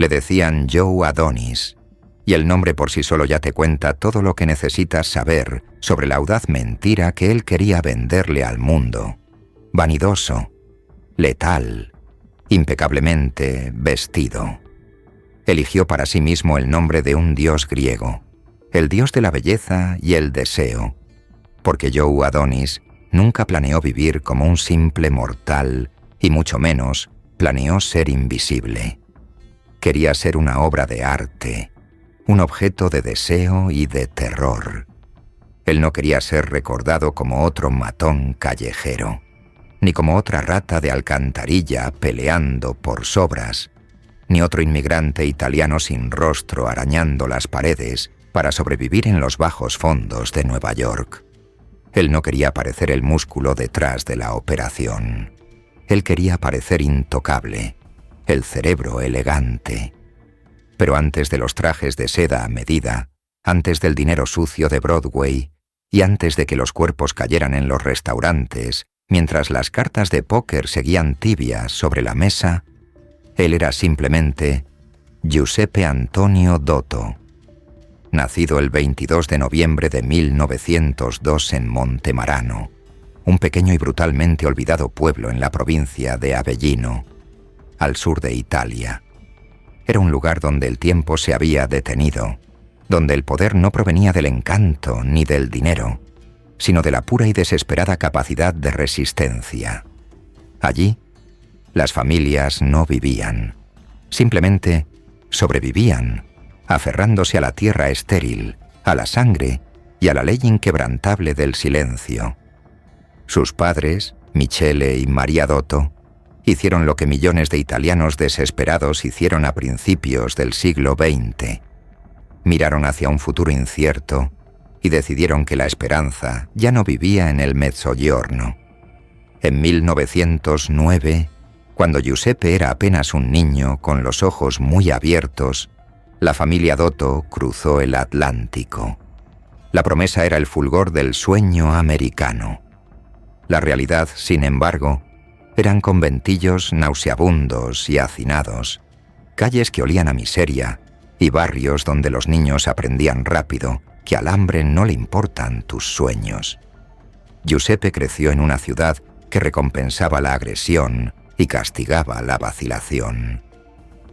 Le decían Joe Adonis, y el nombre por sí solo ya te cuenta todo lo que necesitas saber sobre la audaz mentira que él quería venderle al mundo. Vanidoso, letal, impecablemente vestido. Eligió para sí mismo el nombre de un dios griego, el dios de la belleza y el deseo, porque Joe Adonis nunca planeó vivir como un simple mortal y mucho menos planeó ser invisible. Quería ser una obra de arte, un objeto de deseo y de terror. Él no quería ser recordado como otro matón callejero, ni como otra rata de alcantarilla peleando por sobras, ni otro inmigrante italiano sin rostro arañando las paredes para sobrevivir en los bajos fondos de Nueva York. Él no quería parecer el músculo detrás de la operación. Él quería parecer intocable, el cerebro elegante. Pero antes de los trajes de seda a medida, antes del dinero sucio de Broadway y antes de que los cuerpos cayeran en los restaurantes, mientras las cartas de póker seguían tibias sobre la mesa, él era simplemente Giuseppe Antonio Dotto, nacido el 22 de noviembre de 1902 en Montemarano, un pequeño y brutalmente olvidado pueblo en la provincia de Avellino, al sur de Italia. Era un lugar donde el tiempo se había detenido, donde el poder no provenía del encanto ni del dinero, sino de la pura y desesperada capacidad de resistencia. Allí, las familias no vivían, simplemente sobrevivían, aferrándose a la tierra estéril, a la sangre y a la ley inquebrantable del silencio. Sus padres, Michele y Maria Dotto, hicieron lo que millones de italianos desesperados hicieron a principios del siglo XX. Miraron hacia un futuro incierto y decidieron que la esperanza ya no vivía en el Mezzogiorno. En 1909, cuando Giuseppe era apenas un niño con los ojos muy abiertos, la familia Dotto cruzó el Atlántico. La promesa era el fulgor del sueño americano. La realidad, sin embargo, eran conventillos nauseabundos y hacinados, calles que olían a miseria y barrios donde los niños aprendían rápido que al hambre no le importan tus sueños. Giuseppe creció en una ciudad que recompensaba la agresión y castigaba la vacilación.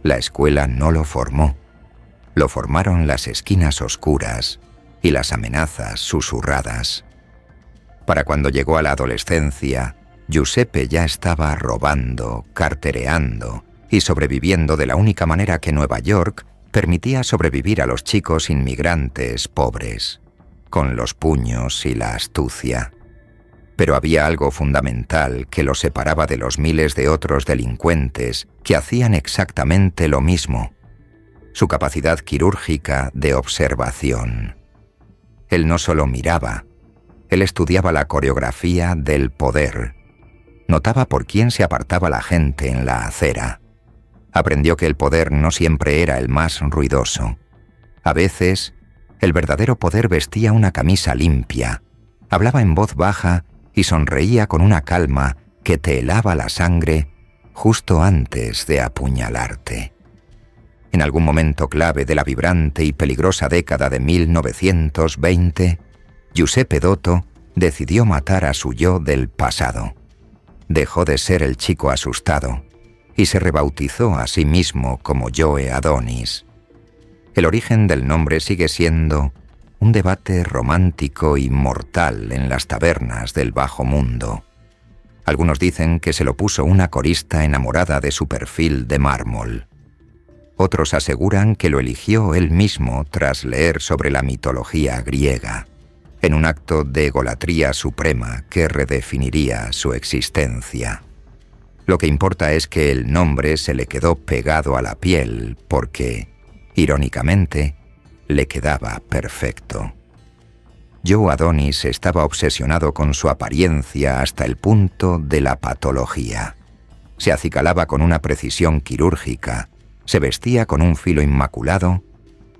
La escuela no lo formó. Lo formaron las esquinas oscuras y las amenazas susurradas. Para cuando llegó a la adolescencia, Giuseppe ya estaba robando, cartereando y sobreviviendo de la única manera que Nueva York permitía sobrevivir a los chicos inmigrantes pobres, con los puños y la astucia. Pero había algo fundamental que lo separaba de los miles de otros delincuentes que hacían exactamente lo mismo: su capacidad quirúrgica de observación. Él no solo miraba, él estudiaba la coreografía del poder. Notaba por quién se apartaba la gente en la acera. Aprendió que el poder no siempre era el más ruidoso. A veces, el verdadero poder vestía una camisa limpia, hablaba en voz baja y sonreía con una calma que te helaba la sangre justo antes de apuñalarte. En algún momento clave de la vibrante y peligrosa década de 1920, Giuseppe Dotto decidió matar a su yo del pasado. Dejó de ser el chico asustado y se rebautizó a sí mismo como Joe Adonis. El origen del nombre sigue siendo un debate romántico y mortal en las tabernas del bajo mundo. Algunos dicen que se lo puso una corista enamorada de su perfil de mármol. Otros aseguran que lo eligió él mismo tras leer sobre la mitología griega, en un acto de egolatría suprema que redefiniría su existencia. Lo que importa es que el nombre se le quedó pegado a la piel porque, irónicamente, le quedaba perfecto. Joe Adonis estaba obsesionado con su apariencia hasta el punto de la patología. Se acicalaba con una precisión quirúrgica, se vestía con un filo inmaculado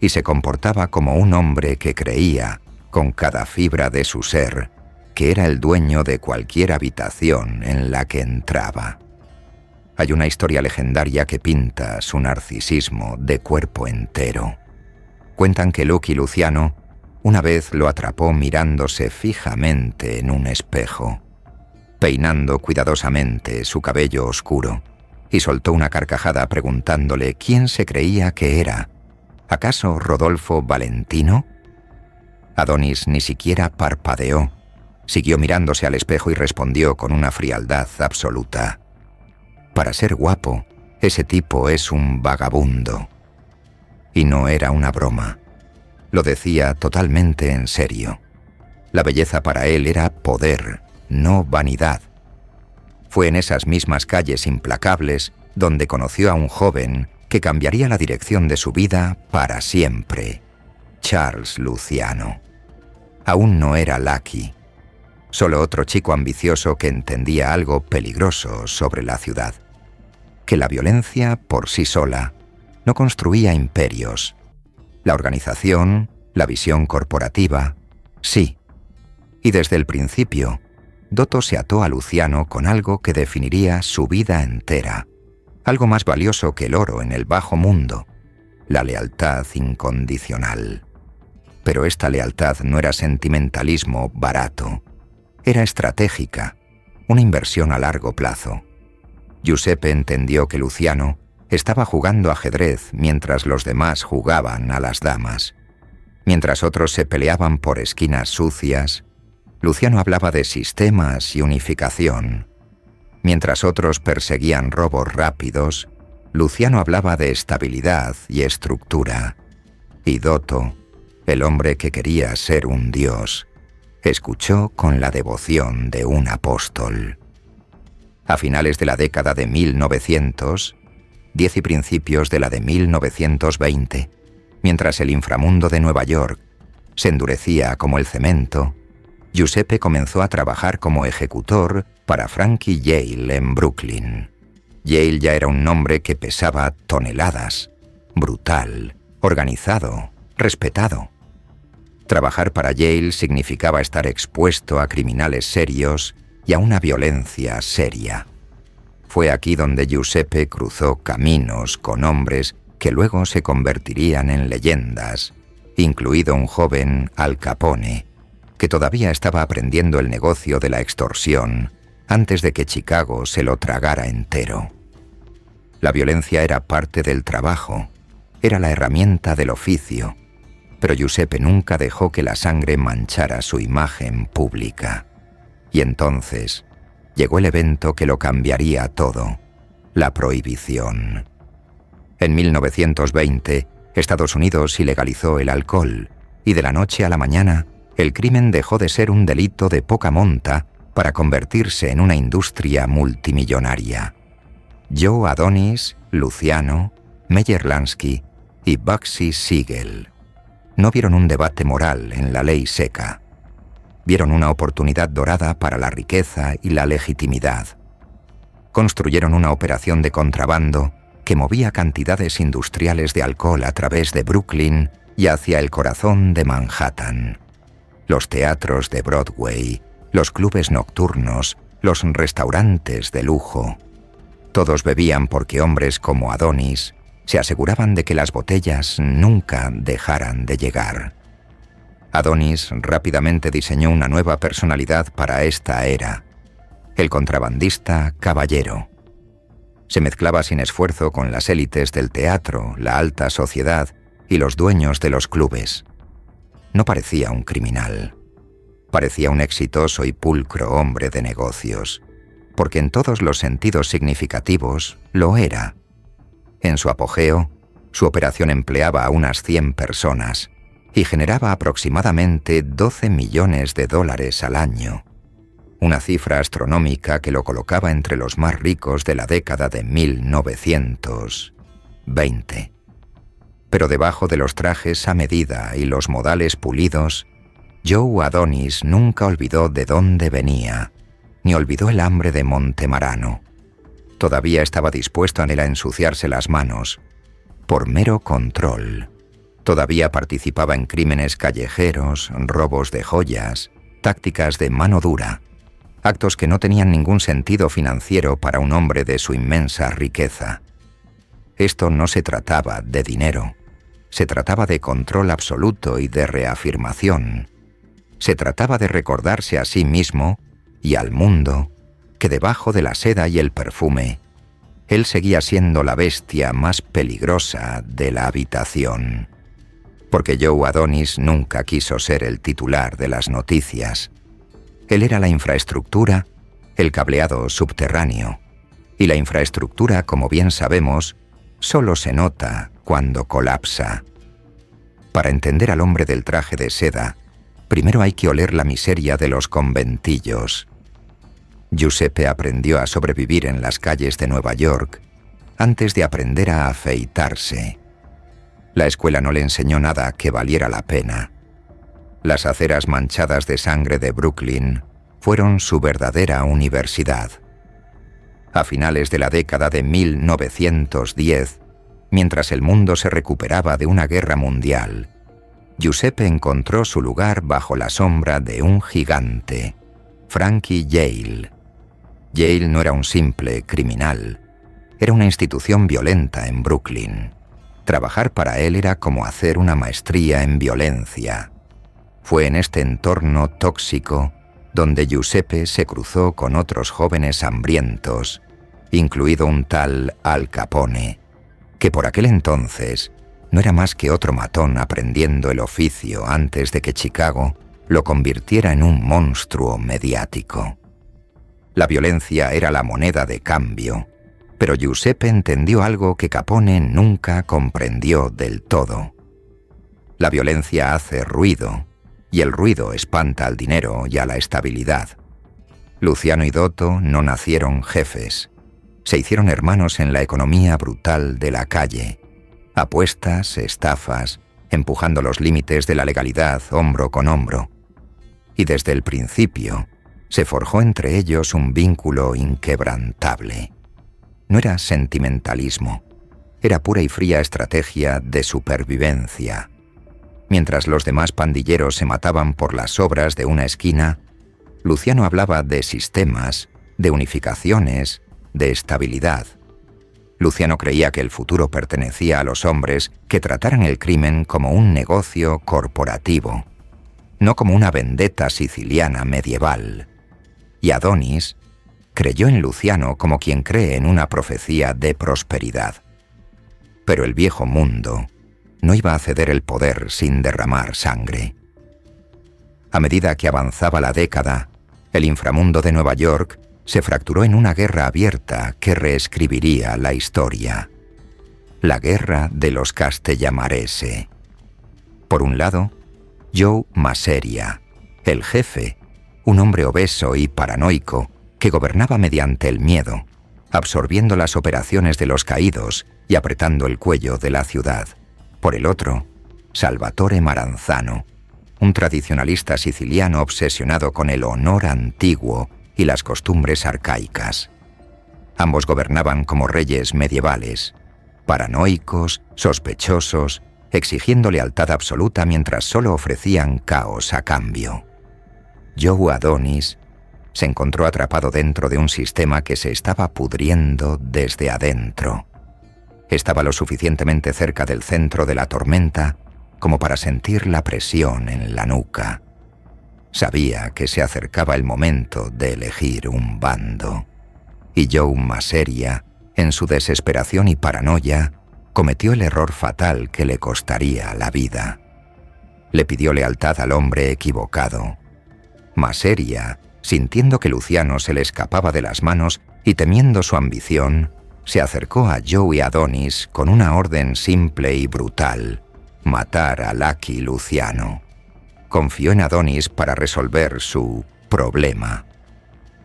y se comportaba como un hombre que creía, con cada fibra de su ser, que era el dueño de cualquier habitación en la que entraba. Hay una historia legendaria que pinta su narcisismo de cuerpo entero. Cuentan que Luke y Luciano una vez lo atrapó mirándose fijamente en un espejo, peinando cuidadosamente su cabello oscuro, y soltó una carcajada preguntándole quién se creía que era. ¿Acaso Rodolfo Valentino? Adonis ni siquiera parpadeó. Siguió mirándose al espejo y respondió con una frialdad absoluta: para ser guapo, ese tipo es un vagabundo. Y no era una broma. Lo decía totalmente en serio. La belleza para él era poder, no vanidad. Fue en esas mismas calles implacables donde conoció a un joven que cambiaría la dirección de su vida para siempre: Charles Luciano. Aún no era Lucky, solo otro chico ambicioso que entendía algo peligroso sobre la ciudad: que la violencia por sí sola no construía imperios. La organización, la visión corporativa, sí. Y desde el principio, Dotto se ató a Luciano con algo que definiría su vida entera, algo más valioso que el oro en el bajo mundo: la lealtad incondicional. Pero esta lealtad no era sentimentalismo barato, era estratégica, una inversión a largo plazo. Giuseppe entendió que Luciano estaba jugando ajedrez mientras los demás jugaban a las damas. Mientras otros se peleaban por esquinas sucias, Luciano hablaba de sistemas y unificación. Mientras otros perseguían robos rápidos, Luciano hablaba de estabilidad y estructura. Y Dotto, el hombre que quería ser un dios, escuchó con la devoción de un apóstol. A finales de la década de 1910 y principios de la de 1920, mientras el inframundo de Nueva York se endurecía como el cemento, Giuseppe comenzó a trabajar como ejecutor para Frankie Yale en Brooklyn. Yale ya era un nombre que pesaba toneladas, brutal, organizado, respetado. Trabajar para Yale significaba estar expuesto a criminales serios y a una violencia seria. Fue aquí donde Giuseppe cruzó caminos con hombres que luego se convertirían en leyendas, incluido un joven Al Capone, que todavía estaba aprendiendo el negocio de la extorsión antes de que Chicago se lo tragara entero. La violencia era parte del trabajo, era la herramienta del oficio, pero Giuseppe nunca dejó que la sangre manchara su imagen pública. Y entonces llegó el evento que lo cambiaría todo: la prohibición. En 1920, Estados Unidos ilegalizó el alcohol, y de la noche a la mañana, el crimen dejó de ser un delito de poca monta para convertirse en una industria multimillonaria. Joe Adonis, Luciano, Meyer Lansky y Bugsy Siegel no vieron un debate moral en la ley seca. Vieron una oportunidad dorada para la riqueza y la legitimidad. Construyeron una operación de contrabando que movía cantidades industriales de alcohol a través de Brooklyn y hacia el corazón de Manhattan. Los teatros de Broadway, los clubes nocturnos, los restaurantes de lujo. Todos bebían porque hombres como Adonis se aseguraban de que las botellas nunca dejaran de llegar. Adonis rápidamente diseñó una nueva personalidad para esta era: el contrabandista caballero. Se mezclaba sin esfuerzo con las élites del teatro, la alta sociedad y los dueños de los clubes. No parecía un criminal. Parecía un exitoso y pulcro hombre de negocios, porque en todos los sentidos significativos lo era. En su apogeo, su operación empleaba a unas 100 personas y generaba aproximadamente $12 millones al año, una cifra astronómica que lo colocaba entre los más ricos de la década de 1920. Pero debajo de los trajes a medida y los modales pulidos, Joe Adonis nunca olvidó de dónde venía, ni olvidó el hambre de Montemarano. Todavía estaba dispuesto a ensuciarse las manos, por mero control. Todavía participaba en crímenes callejeros, robos de joyas, tácticas de mano dura. actos que no tenían ningún sentido financiero para un hombre de su inmensa riqueza. Esto no se trataba de dinero, se trataba de control absoluto y de reafirmación. Se trataba de recordarse a sí mismo y al mundo que debajo de la seda y el perfume, él seguía siendo la bestia más peligrosa de la habitación. Porque Joe Adonis nunca quiso ser el titular de las noticias. Él era la infraestructura, el cableado subterráneo. Y la infraestructura, como bien sabemos, solo se nota cuando colapsa. Para entender al hombre del traje de seda, primero hay que oler la miseria de los conventillos. Giuseppe aprendió a sobrevivir en las calles de Nueva York antes de aprender a afeitarse. La escuela no le enseñó nada que valiera la pena. Las aceras manchadas de sangre de Brooklyn fueron su verdadera universidad. A finales de la década de 1910, mientras el mundo se recuperaba de una guerra mundial, Giuseppe encontró su lugar bajo la sombra de un gigante, Frankie Yale. Yale no era un simple criminal, era una institución violenta en Brooklyn. Trabajar para él era como hacer una maestría en violencia. Fue en este entorno tóxico donde Giuseppe se cruzó con otros jóvenes hambrientos, incluido un tal Al Capone, que por aquel entonces no era más que otro matón aprendiendo el oficio antes de que Chicago lo convirtiera en un monstruo mediático. La violencia era la moneda de cambio, pero Giuseppe entendió algo que Capone nunca comprendió del todo. La violencia hace ruido, y el ruido espanta al dinero y a la estabilidad. Luciano y Dotto no nacieron jefes. Se hicieron hermanos en la economía brutal de la calle. Apuestas, estafas, empujando los límites de la legalidad hombro con hombro. Y desde el principio se forjó entre ellos un vínculo inquebrantable. No era sentimentalismo, era pura y fría estrategia de supervivencia. Mientras los demás pandilleros se mataban por las obras de una esquina, Luciano hablaba de sistemas, de unificaciones, de estabilidad. Luciano creía que el futuro pertenecía a los hombres que trataran el crimen como un negocio corporativo, no como una vendetta siciliana medieval. Y Adonis creyó en Luciano como quien cree en una profecía de prosperidad. Pero el viejo mundo no iba a ceder el poder sin derramar sangre. A medida que avanzaba la década, el inframundo de Nueva York se fracturó en una guerra abierta que reescribiría la historia. La guerra de los Castellamarese. Por un lado, Joe Maseria, el jefe, un hombre obeso y paranoico que gobernaba mediante el miedo, absorbiendo las operaciones de los caídos y apretando el cuello de la ciudad. Por el otro, Salvatore Maranzano, un tradicionalista siciliano obsesionado con el honor antiguo y las costumbres arcaicas. Ambos gobernaban como reyes medievales, paranoicos, sospechosos, exigiendo lealtad absoluta mientras solo ofrecían caos a cambio. Joe Adonis se encontró atrapado dentro de un sistema que se estaba pudriendo desde adentro. Estaba lo suficientemente cerca del centro de la tormenta como para sentir la presión en la nuca. Sabía que se acercaba el momento de elegir un bando. Y Joe Maseria, en su desesperación y paranoia, cometió el error fatal que le costaría la vida. Le pidió lealtad al hombre equivocado. Maseria, sintiendo que Luciano se le escapaba de las manos y temiendo su ambición, se acercó a Joe Adonis con una orden simple y brutal: matar a Lucky Luciano. Confió en Adonis para resolver su problema.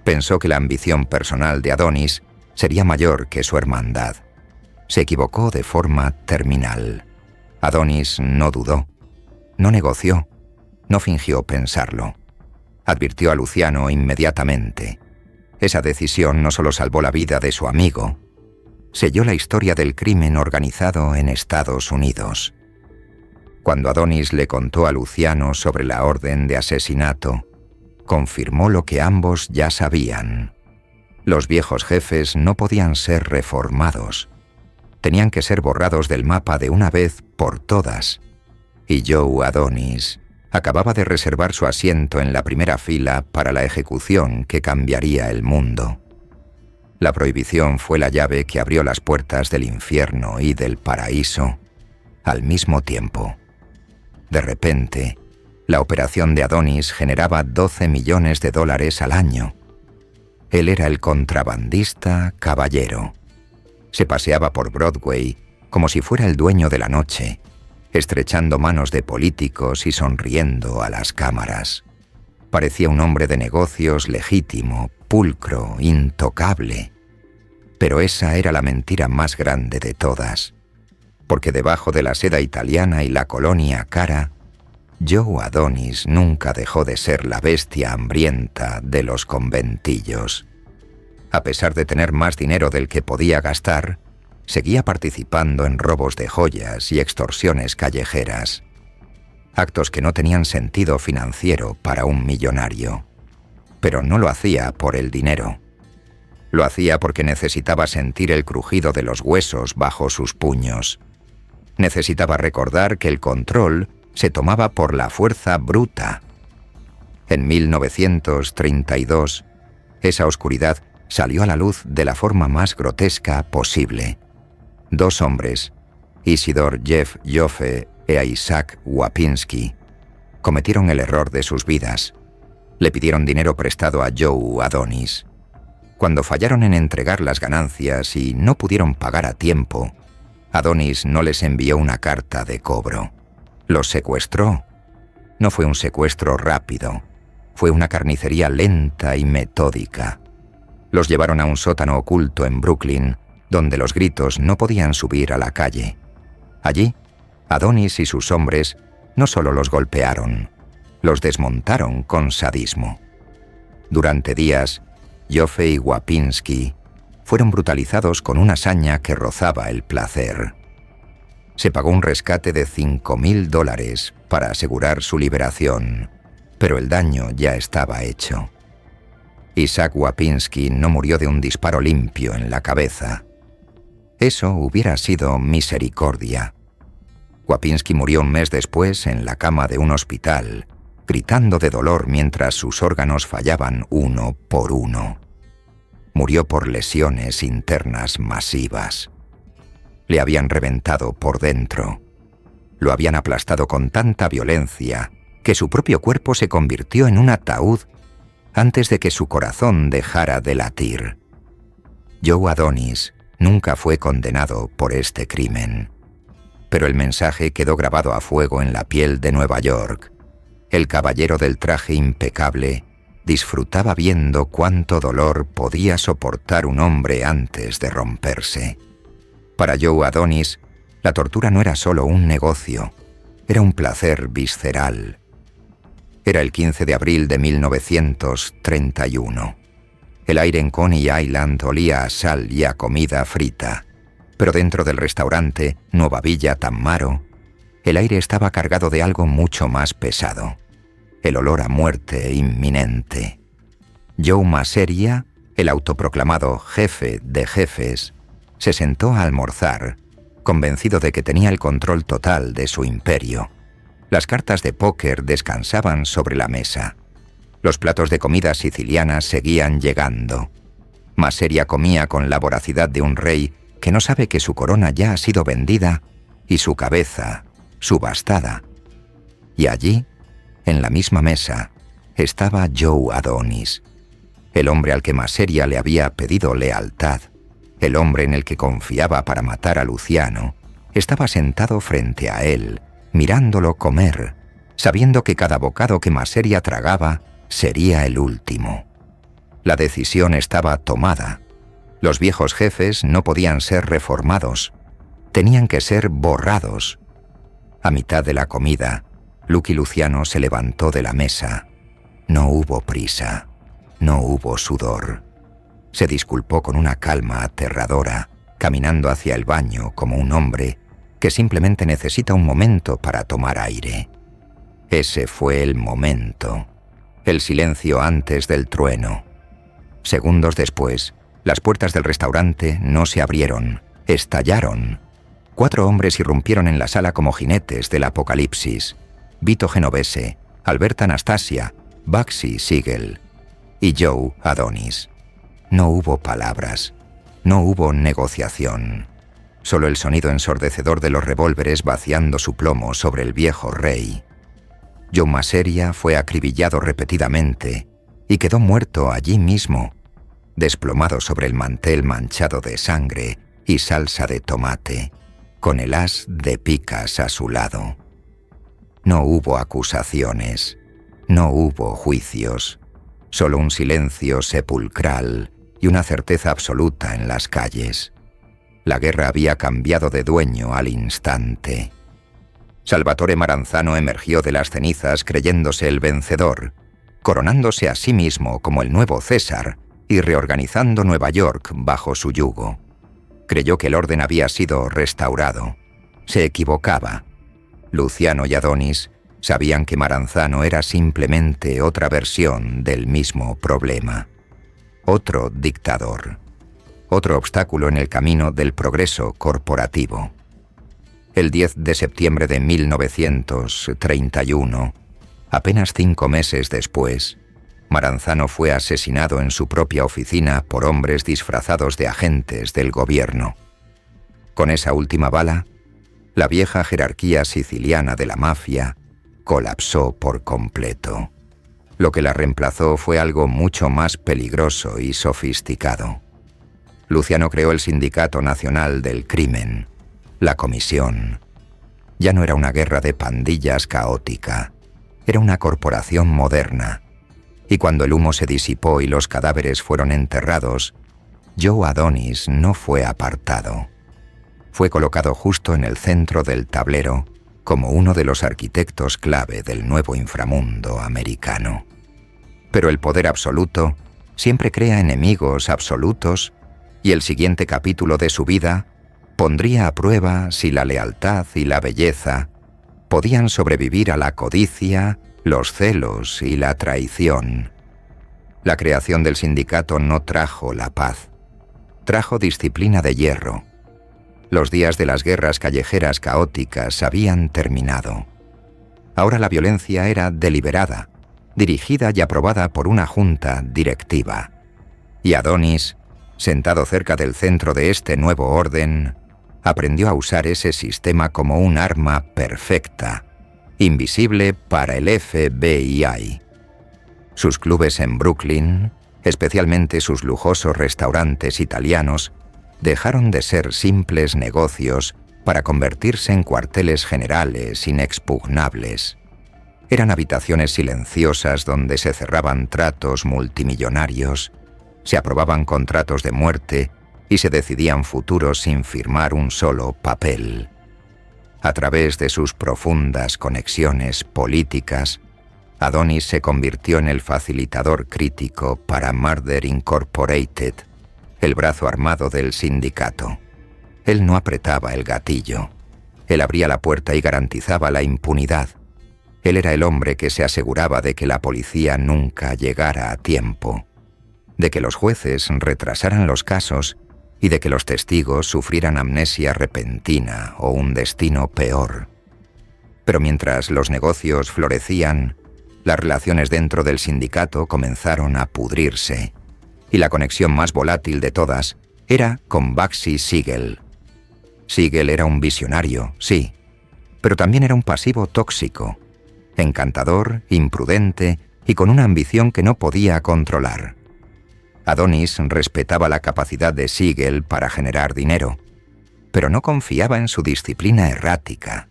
Pensó que la ambición personal de Adonis sería mayor que su hermandad. Se equivocó de forma terminal. Adonis no dudó, no negoció, no fingió pensarlo. Advirtió a Luciano inmediatamente. Esa decisión no solo salvó la vida de su amigo, selló la historia del crimen organizado en Estados Unidos. Cuando Adonis le contó a Luciano sobre la orden de asesinato, confirmó lo que ambos ya sabían. Los viejos jefes no podían ser reformados. Tenían que ser borrados del mapa de una vez por todas. Y Joe Adonis acababa de reservar su asiento en la primera fila para la ejecución que cambiaría el mundo. La prohibición fue la llave que abrió las puertas del infierno y del paraíso al mismo tiempo. De repente, la operación de Adonis generaba $12 millones al año. Él era el contrabandista caballero. Se paseaba por Broadway como si fuera el dueño de la noche, estrechando manos de políticos y sonriendo a las cámaras. Parecía un hombre de negocios legítimo, pulcro, intocable. Pero esa era la mentira más grande de todas, porque debajo de la seda italiana y la colonia cara, Joe Adonis nunca dejó de ser la bestia hambrienta de los conventillos. A pesar de tener más dinero del que podía gastar, seguía participando en robos de joyas y extorsiones callejeras, actos que no tenían sentido financiero para un millonario. Pero no lo hacía por el dinero. Lo hacía porque necesitaba sentir el crujido de los huesos bajo sus puños. Necesitaba recordar que el control se tomaba por la fuerza bruta. En 1932, esa oscuridad salió a la luz de la forma más grotesca posible. Dos hombres, Isidor Jeff Joffe e Isaac Łapinski, cometieron el error de sus vidas. Le pidieron dinero prestado a Joe Adonis. Cuando fallaron en entregar las ganancias y no pudieron pagar a tiempo, Adonis no les envió una carta de cobro. Los secuestró. No fue un secuestro rápido, fue una carnicería lenta y metódica. Los llevaron a un sótano oculto en Brooklyn, donde los gritos no podían subir a la calle. Allí, Adonis y sus hombres no solo los golpearon, los desmontaron con sadismo. Durante días, Joffe y Łapinski fueron brutalizados con una saña que rozaba el placer. Se pagó un rescate de $5,000 para asegurar su liberación, pero el daño ya estaba hecho. Isaac Łapinski no murió de un disparo limpio en la cabeza. Eso hubiera sido misericordia. Łapinski murió un mes después en la cama de un hospital, gritando de dolor mientras sus órganos fallaban uno por uno. Murió por lesiones internas masivas. Le habían reventado por dentro. Lo habían aplastado con tanta violencia que su propio cuerpo se convirtió en un ataúd antes de que su corazón dejara de latir. Joe Adonis nunca fue condenado por este crimen, pero el mensaje quedó grabado a fuego en la piel de Nueva York. El caballero del traje impecable disfrutaba viendo cuánto dolor podía soportar un hombre antes de romperse. Para Joe Adonis, la tortura no era solo un negocio, era un placer visceral. Era el 15 de abril de 1931. El aire en Coney Island olía a sal y a comida frita, pero dentro del restaurante Nuova Villa Tammaro, el aire estaba cargado de algo mucho más pesado, el olor a muerte inminente. Joe Maseria, el autoproclamado jefe de jefes, se sentó a almorzar, convencido de que tenía el control total de su imperio. Las cartas de póker descansaban sobre la mesa. Los platos de comida siciliana seguían llegando. Maseria comía con la voracidad de un rey que no sabe que su corona ya ha sido vendida y su cabeza subastada. Y allí, en la misma mesa, estaba Joe Adonis, el hombre al que Maseria le había pedido lealtad. El hombre en el que confiaba para matar a Luciano estaba sentado frente a él, mirándolo comer, sabiendo que cada bocado que Maseria tragaba sería el último. La decisión estaba tomada. Los viejos jefes no podían ser reformados, tenían que ser borrados. A mitad de la comida, Lucky Luciano se levantó de la mesa. No hubo prisa, no hubo sudor. Se disculpó con una calma aterradora, caminando hacia el baño como un hombre que simplemente necesita un momento para tomar aire. Ese fue el momento. El silencio antes del trueno. Segundos después, las puertas del restaurante no se abrieron, estallaron. 4 hombres irrumpieron en la sala como jinetes del apocalipsis. Vito Genovese, Alberta Anastasia, Bugsy Siegel y Joe Adonis. No hubo palabras, no hubo negociación. Solo el sonido ensordecedor de los revólveres vaciando su plomo sobre el viejo rey. Joe Maseria fue acribillado repetidamente y quedó muerto allí mismo, desplomado sobre el mantel manchado de sangre y salsa de tomate, con el as de picas a su lado. No hubo acusaciones, no hubo juicios, solo un silencio sepulcral y una certeza absoluta en las calles. La guerra había cambiado de dueño al instante. Salvatore Maranzano emergió de las cenizas creyéndose el vencedor, coronándose a sí mismo como el nuevo César y reorganizando Nueva York bajo su yugo. Creyó que el orden había sido restaurado. Se equivocaba. Luciano y Adonis sabían que Maranzano era simplemente otra versión del mismo problema. Otro dictador. Otro obstáculo en el camino del progreso corporativo. El 10 de septiembre de 1931, apenas 5 meses después, Maranzano fue asesinado en su propia oficina por hombres disfrazados de agentes del gobierno. Con esa última bala, la vieja jerarquía siciliana de la mafia colapsó por completo. Lo que la reemplazó fue algo mucho más peligroso y sofisticado. Luciano creó el Sindicato Nacional del Crimen, la Comisión. Ya no era una guerra de pandillas caótica, era una corporación moderna. Y cuando el humo se disipó y los cadáveres fueron enterrados, Joe Adonis no fue apartado. Fue colocado justo en el centro del tablero como uno de los arquitectos clave del nuevo inframundo americano. Pero el poder absoluto siempre crea enemigos absolutos y el siguiente capítulo de su vida pondría a prueba si la lealtad y la belleza podían sobrevivir a la codicia, los celos y la traición. La creación del sindicato no trajo la paz, trajo disciplina de hierro. Los días de las guerras callejeras caóticas habían terminado. Ahora la violencia era deliberada, dirigida y aprobada por una junta directiva. Y Adonis, sentado cerca del centro de este nuevo orden, aprendió a usar ese sistema como un arma perfecta, invisible para el FBI. Sus clubes en Brooklyn, especialmente sus lujosos restaurantes italianos, dejaron de ser simples negocios para convertirse en cuarteles generales inexpugnables. Eran habitaciones silenciosas donde se cerraban tratos multimillonarios, se aprobaban contratos de muerte y se decidían futuros sin firmar un solo papel. A través de sus profundas conexiones políticas, Adonis se convirtió en el facilitador crítico para Murder Incorporated, el brazo armado del sindicato. Él no apretaba el gatillo. Él abría la puerta y garantizaba la impunidad. Él era el hombre que se aseguraba de que la policía nunca llegara a tiempo, de que los jueces retrasaran los casos y de que los testigos sufrieran amnesia repentina o un destino peor. Pero mientras los negocios florecían, las relaciones dentro del sindicato comenzaron a pudrirse, y la conexión más volátil de todas era con Bugsy Siegel. Siegel era un visionario, sí, pero también era un pasivo tóxico, encantador, imprudente y con una ambición que no podía controlar. Adonis respetaba la capacidad de Siegel para generar dinero, pero no confiaba en su disciplina errática.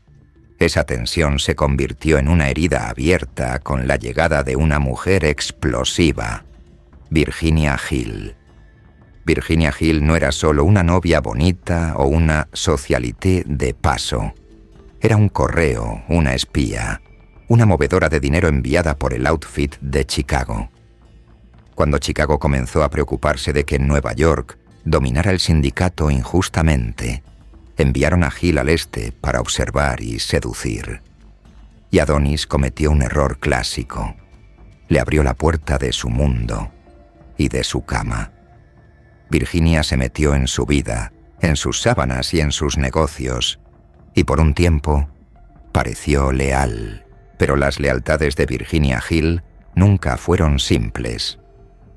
Esa tensión se convirtió en una herida abierta con la llegada de una mujer explosiva, Virginia Hill. Virginia Hill no era solo una novia bonita o una socialité de paso. Era un correo, una espía, una movedora de dinero enviada por el Outfit de Chicago. Cuando Chicago comenzó a preocuparse de que en Nueva York dominara el sindicato injustamente, enviaron a Hill al este para observar y seducir. Y Adonis cometió un error clásico. le abrió la puerta de su mundo y de su cama. Virginia se metió en su vida, en sus sábanas y en sus negocios, y por un tiempo pareció leal, pero las lealtades de Virginia Hill nunca fueron simples.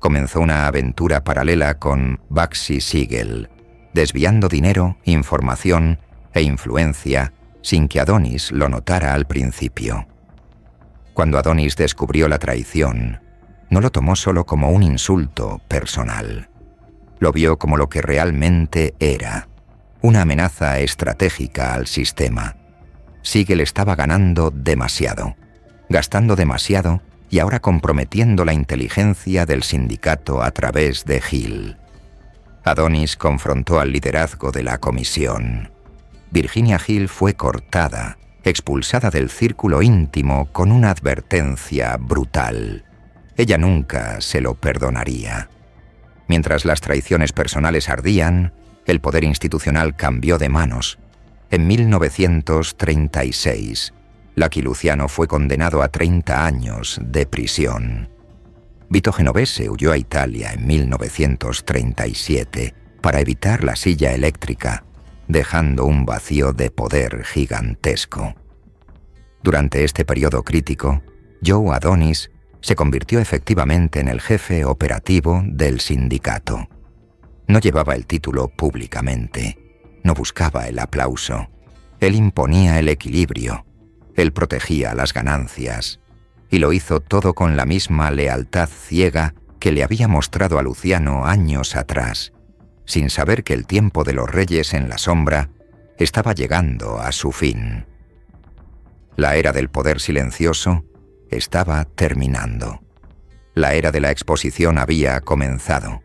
Comenzó una aventura paralela con Bugsy Siegel, desviando dinero, información e influencia sin que Adonis lo notara al principio. Cuando Adonis descubrió la traición, no lo tomó solo como un insulto personal. Lo vio como lo que realmente era, una amenaza estratégica al sistema. Siegel estaba ganando demasiado, gastando demasiado y ahora comprometiendo la inteligencia del sindicato a través de Hill. Adonis confrontó al liderazgo de la comisión. Virginia Hill fue cortada, expulsada del círculo íntimo con una advertencia brutal. Ella nunca se lo perdonaría. Mientras las traiciones personales ardían, el poder institucional cambió de manos. En 1936, Lucky Luciano fue condenado a 30 años de prisión. Vito Genovese huyó a Italia en 1937 para evitar la silla eléctrica, dejando un vacío de poder gigantesco. Durante este periodo crítico, Joe Adonis se convirtió efectivamente en el jefe operativo del sindicato. No llevaba el título públicamente, no buscaba el aplauso. Él imponía el equilibrio, él protegía las ganancias, y lo hizo todo con la misma lealtad ciega que le había mostrado a Luciano años atrás, sin saber que el tiempo de los reyes en la sombra estaba llegando a su fin. La era del poder silencioso estaba terminando. La era de la exposición había comenzado.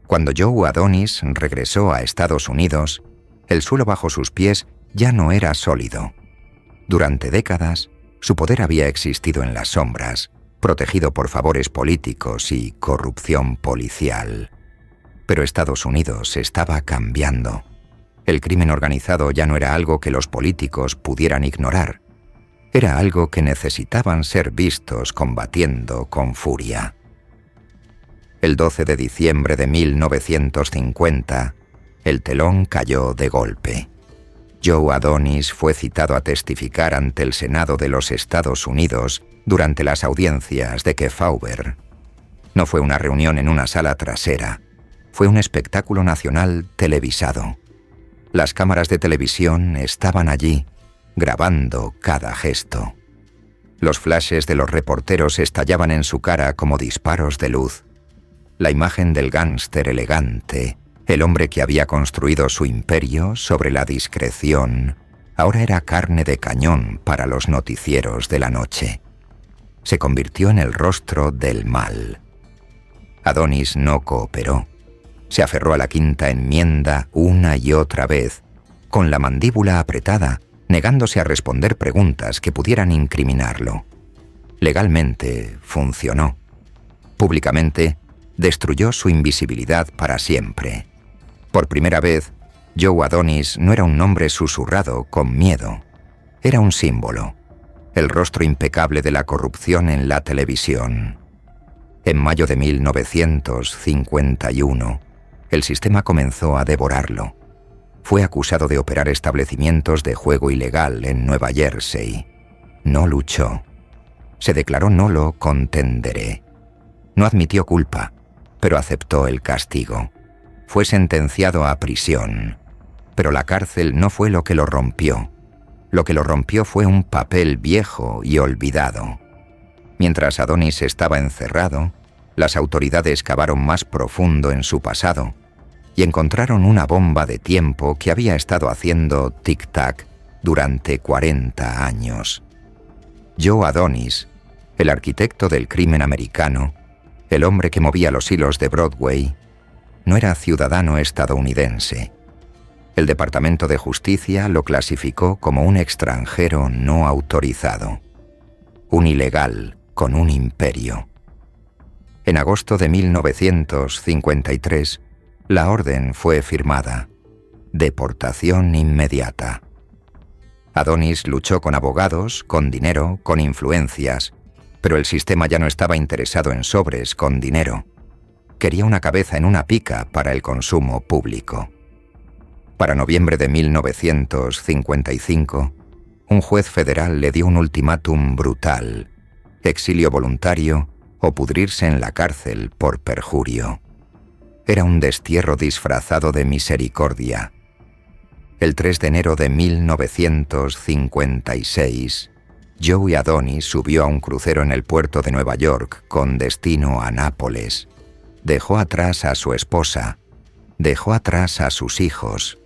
Cuando Joe Adonis regresó a Estados Unidos, el suelo bajo sus pies ya no era sólido. Durante décadas, su poder había existido en las sombras, protegido por favores políticos y corrupción policial. Pero Estados Unidos estaba cambiando. El crimen organizado ya no era algo que los políticos pudieran ignorar. Era algo que necesitaban ser vistos combatiendo con furia. El 12 de diciembre de 1950, el telón cayó de golpe. Joe Adonis fue citado a testificar ante el Senado de los Estados Unidos durante las audiencias de Kefauver. No fue una reunión en una sala trasera, fue un espectáculo nacional televisado. Las cámaras de televisión estaban allí, grabando cada gesto. Los flashes de los reporteros estallaban en su cara como disparos de luz. La imagen del gángster elegante, el hombre que había construido su imperio sobre la discreción, ahora era carne de cañón para los noticieros de la noche. Se convirtió en el rostro del mal. Adonis no cooperó. Se aferró a la quinta enmienda una y otra vez, con la mandíbula apretada, negándose a responder preguntas que pudieran incriminarlo. Legalmente funcionó. Públicamente, destruyó su invisibilidad para siempre. Por primera vez, Joe Adonis no era un nombre susurrado con miedo. Era un símbolo, el rostro impecable de la corrupción en la televisión. En mayo de 1951, el sistema comenzó a devorarlo. Fue acusado de operar establecimientos de juego ilegal en Nueva Jersey. No luchó. Se declaró nolo contenderé. No admitió culpa, pero aceptó el castigo. Fue sentenciado a prisión. Pero la cárcel no fue lo que lo rompió. Lo que lo rompió fue un papel viejo y olvidado. Mientras Adonis estaba encerrado, las autoridades cavaron más profundo en su pasado y encontraron una bomba de tiempo que había estado haciendo tic-tac durante 40 años. Joe Adonis, el arquitecto del crimen americano, el hombre que movía los hilos de Broadway, no era ciudadano estadounidense. El Departamento de Justicia lo clasificó como un extranjero no autorizado, un ilegal con un imperio. En agosto de 1953, la orden fue firmada: deportación inmediata. Adonis luchó con abogados, con dinero, con influencias, Pero el sistema ya no estaba interesado en sobres con dinero. Quería una cabeza en una pica para el consumo público. Para noviembre de 1955, un juez federal le dio un ultimátum brutal: exilio voluntario o pudrirse en la cárcel por perjurio. Era un destierro disfrazado de misericordia. El 3 de enero de 1956, Joey Adonis subió a un crucero en el puerto de Nueva York con destino a Nápoles. Dejó atrás a su esposa, dejó atrás a sus hijos,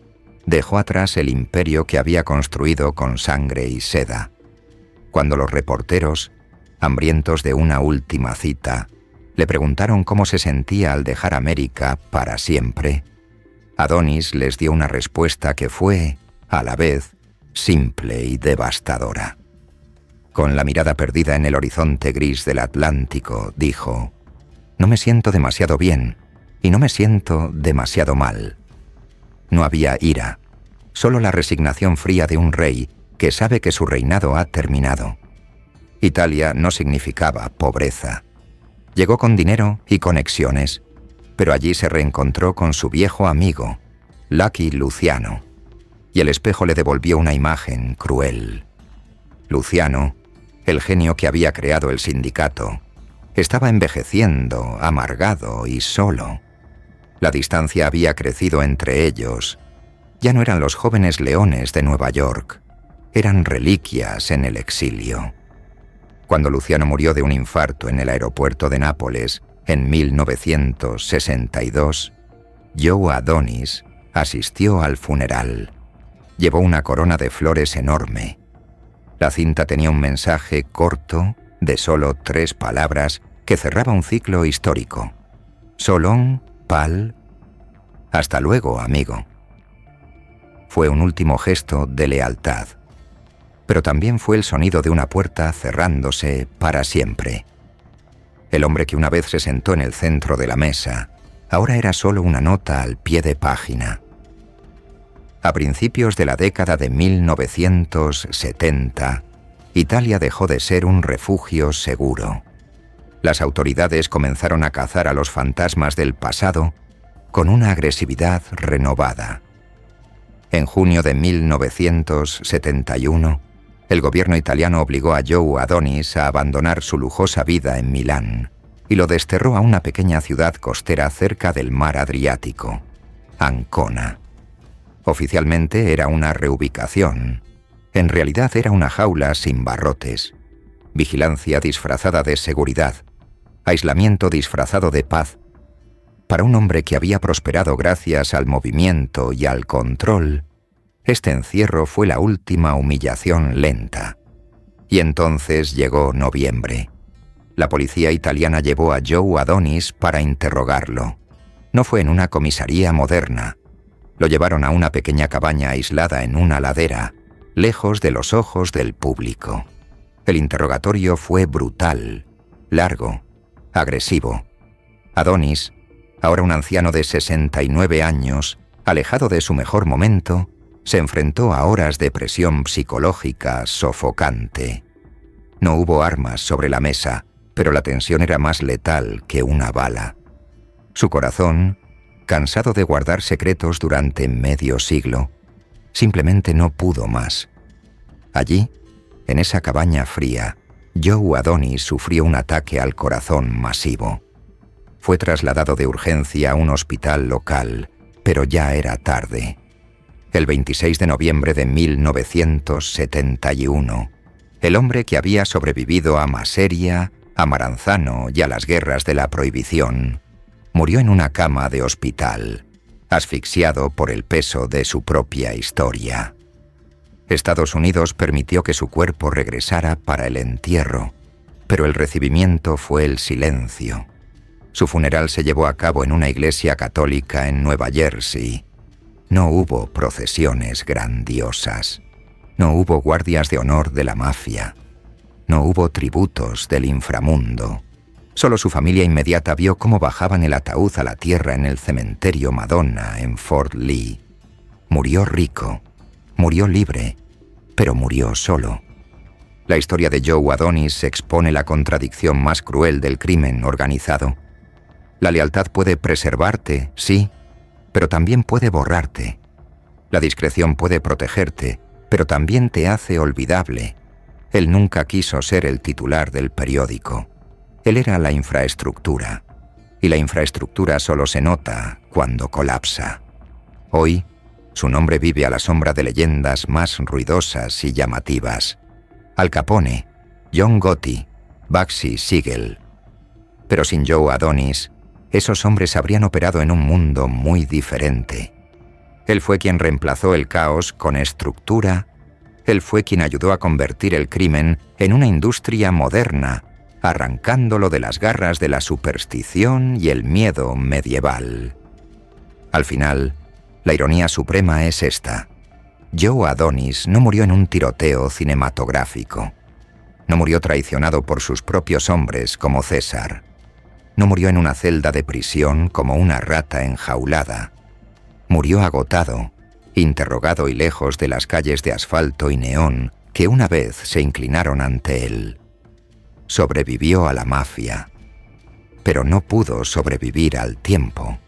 dejó atrás el imperio que había construido con sangre y seda. Cuando los reporteros, hambrientos de una última cita, le preguntaron cómo se sentía al dejar América para siempre, Adonis les dio una respuesta que fue, a la vez, simple y devastadora. Con la mirada perdida en el horizonte gris del Atlántico, dijo: «No me siento demasiado bien y no me siento demasiado mal». No había ira, solo la resignación fría de un rey que sabe que su reinado ha terminado. Italia no significaba pobreza. Llegó con dinero y conexiones, pero allí se reencontró con su viejo amigo, Lucky Luciano, y el espejo le devolvió una imagen cruel. Luciano, el genio que había creado el sindicato, estaba envejeciendo, amargado y solo. La distancia había crecido entre ellos. Ya no eran los jóvenes leones de Nueva York, eran reliquias en el exilio. Cuando Luciano murió de un infarto en el aeropuerto de Nápoles en 1962, Joe Adonis asistió al funeral. Llevó una corona de flores enorme. La cinta tenía un mensaje corto, de solo 3 palabras, que cerraba un ciclo histórico. Solón, pal, hasta luego, amigo. Fue un último gesto de lealtad, pero también fue el sonido de una puerta cerrándose para siempre. El hombre que una vez se sentó en el centro de la mesa, ahora era solo una nota al pie de página. A principios de la década de 1970, Italia dejó de ser un refugio seguro. Las autoridades comenzaron a cazar a los fantasmas del pasado con una agresividad renovada. En junio de 1971, el gobierno italiano obligó a Joe Adonis a abandonar su lujosa vida en Milán y lo desterró a una pequeña ciudad costera cerca del mar Adriático, Ancona. Oficialmente era una reubicación. En realidad era una jaula sin barrotes, vigilancia disfrazada de seguridad, aislamiento disfrazado de paz. Para un hombre que había prosperado gracias al movimiento y al control, este encierro fue la última humillación lenta. Y entonces llegó noviembre. La policía italiana llevó a Joe Adonis para interrogarlo. No fue en una comisaría moderna. Lo llevaron a una pequeña cabaña aislada en una ladera, lejos de los ojos del público. El interrogatorio fue brutal, largo, agresivo. Adonis, ahora un anciano de 69 años, alejado de su mejor momento, se enfrentó a horas de presión psicológica sofocante. No hubo armas sobre la mesa, pero la tensión era más letal que una bala. Su corazón, cansado de guardar secretos durante medio siglo, simplemente no pudo más. Allí, en esa cabaña fría, Joe Adonis sufrió un ataque al corazón masivo. Fue trasladado de urgencia a un hospital local, pero ya era tarde. El 26 de noviembre de 1971, el hombre que había sobrevivido a Maseria, a Maranzano y a las guerras de la prohibición, murió en una cama de hospital, asfixiado por el peso de su propia historia. Estados Unidos permitió que su cuerpo regresara para el entierro, pero el recibimiento fue el silencio. Su funeral se llevó a cabo en una iglesia católica en Nueva Jersey. No hubo procesiones grandiosas. No hubo guardias de honor de la mafia. No hubo tributos del inframundo. Solo su familia inmediata vio cómo bajaban el ataúd a la tierra en el cementerio Madonna en Fort Lee. Murió rico, murió libre, pero murió solo. La historia de Joe Adonis expone la contradicción más cruel del crimen organizado. La lealtad puede preservarte, sí, pero también puede borrarte. La discreción puede protegerte, pero también te hace olvidable. Él nunca quiso ser el titular del periódico. Él era la infraestructura. Y la infraestructura solo se nota cuando colapsa. Hoy, su nombre vive a la sombra de leyendas más ruidosas y llamativas. Al Capone, John Gotti, Bugsy Siegel. Pero sin Joe Adonis, esos hombres habrían operado en un mundo muy diferente. Él fue quien reemplazó el caos con estructura. Él fue quien ayudó a convertir el crimen en una industria moderna, arrancándolo de las garras de la superstición y el miedo medieval. Al final, la ironía suprema es esta. Joe Adonis no murió en un tiroteo cinematográfico. No murió traicionado por sus propios hombres como César. No murió en una celda de prisión como una rata enjaulada. Murió agotado, interrogado y lejos de las calles de asfalto y neón que una vez se inclinaron ante él. Sobrevivió a la mafia, pero no pudo sobrevivir al tiempo.